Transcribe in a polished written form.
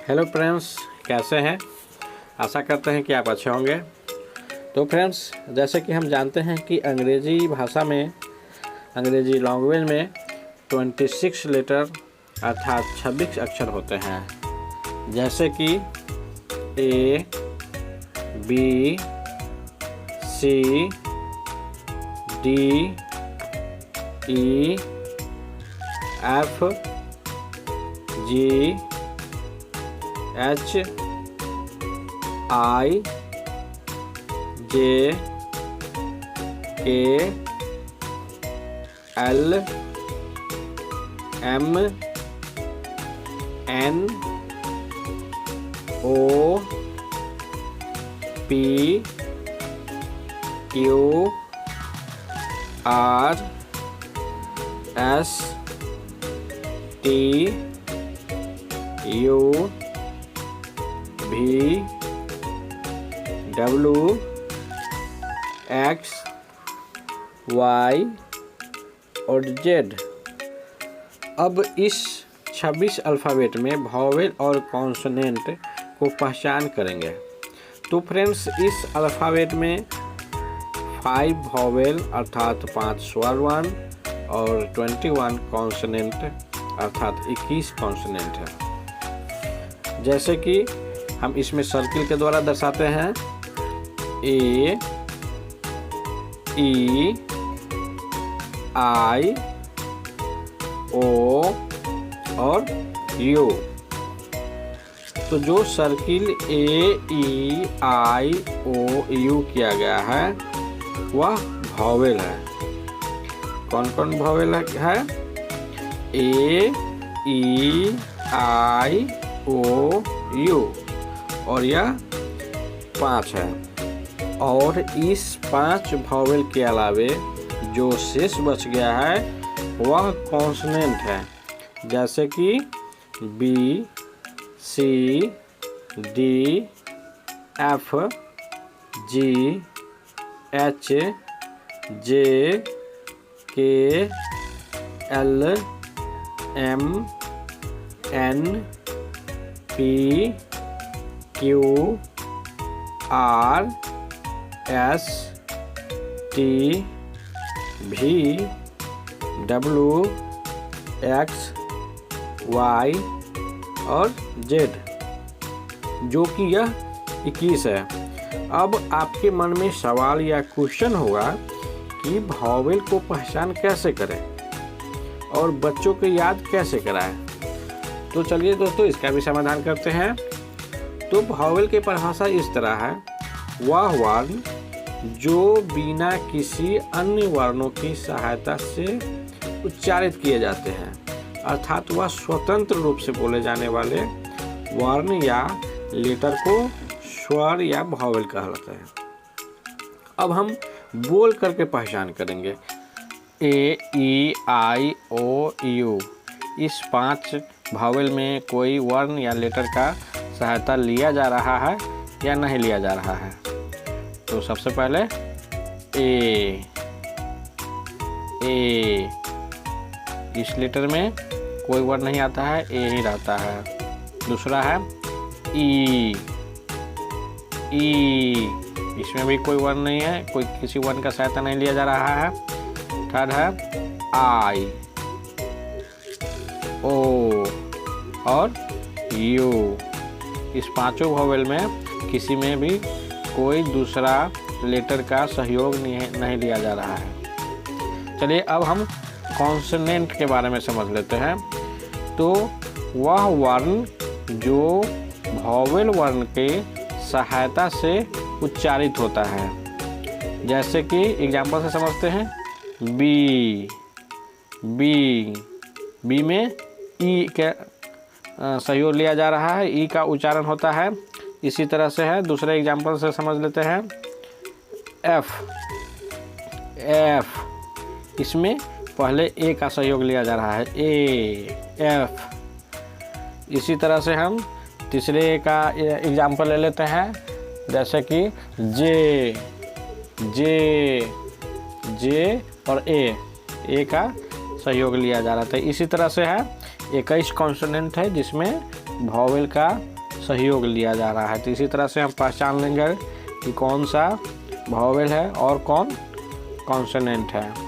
Hello friends, कैसे हैं? आशा करते हैं कि आप अच्छे होंगे। तो फ्रेंड्स, जैसे कि हम जानते हैं कि अंग्रेज़ी भाषा में, अंग्रेज़ी लैंग्वेज में 26 लेटर अर्थात 26 अक्षर होते हैं। जैसे कि A, B, C, D, E, F, G, H, I, J, K, L, M, N, O, P, Q, R, S, T, U, V, W, X, Y और जेड। अब इस 26 अल्फ़ाबेट में वॉवेल और कॉन्सोनेंट को पहचान करेंगे। तो फ्रेंड्स, इस अल्फ़ाबेट में 5 वॉवेल अर्थात 5 स्वर वर्ण और 21 कॉन्सोनेंट अर्थात 21 कॉन्सोनेंट है। जैसे कि हम इसमें सर्किल के द्वारा दर्शाते हैं ए, ई, आई, ओ और यू। तो जो circle A, E, I, O, you किया गया है वह वॉवेल है। कौन कौन वॉवेल है? ए, ई, आई, ओ, यू और यह 5 है। और इस 5 वॉवेल के अलावे जो शेष बच गया है वह कॉन्सोनेंट है। जैसे कि B, C, D, F, G, H, J, K, L, M, N, P, Q, R, S, T, V, W, X, Y और जेड, जो कि यह 21 है। अब आपके मन में सवाल या क्वेश्चन होगा कि वॉवेल को पहचान कैसे करें और बच्चों को याद कैसे कराएं। तो चलिए दोस्तों, इसका भी समाधान करते हैं। तो वॉवेल की परिभाषा इस तरह है: वह वर्ण जो बिना किसी अन्य वर्णों की सहायता से उच्चारित किए जाते हैं, अर्थात वह स्वतंत्र रूप से बोले जाने वाले वर्ण या लेटर को स्वर या वॉवेल कहलाते हैं। अब हम बोल करके पहचान करेंगे। ए, ई, आई, ओ, यू, इस 5 वॉवेल में कोई वर्ण या लेटर का सहायता लिया जा रहा है या नहीं लिया जा रहा है। तो सबसे पहले ए, इस लेटर में कोई वर्ण नहीं आता है, ए ही रहता है। दूसरा है ई, इसमें भी कोई वर्ण नहीं है, कोई किसी वर्ण का सहायता नहीं लिया जा रहा है। थर्ड है आई, ओ और यू। इस 5 वॉवेल में किसी में भी कोई दूसरा लेटर का सहयोग नहीं लिया जा रहा है। चलिए अब हम कॉन्सोनेंट के बारे में समझ लेते हैं। तो वह वर्ण जो वॉवेल वर्ण के सहायता से उच्चारित होता है। जैसे कि एग्जाम्पल से समझते हैं। बी में ई का सहयोग लिया जा रहा है, ई का उच्चारण होता है। इसी तरह से है, दूसरे एग्जाम्पल से समझ लेते हैं। एफ, इसमें पहले ए का सहयोग लिया जा रहा है, ए, एफ। इसी तरह से हम तीसरे का एग्जाम्पल ले लेते हैं। जैसे कि जे और ए का सहयोग लिया जा रहा था। इसी तरह से है 21 कॉन्सोनेंट है जिसमें वॉवेल का सहयोग लिया जा रहा है। तो इसी तरह से हम पहचान लेंगे कि कौन सा वॉवेल है और कौन कॉन्सोनेंट है।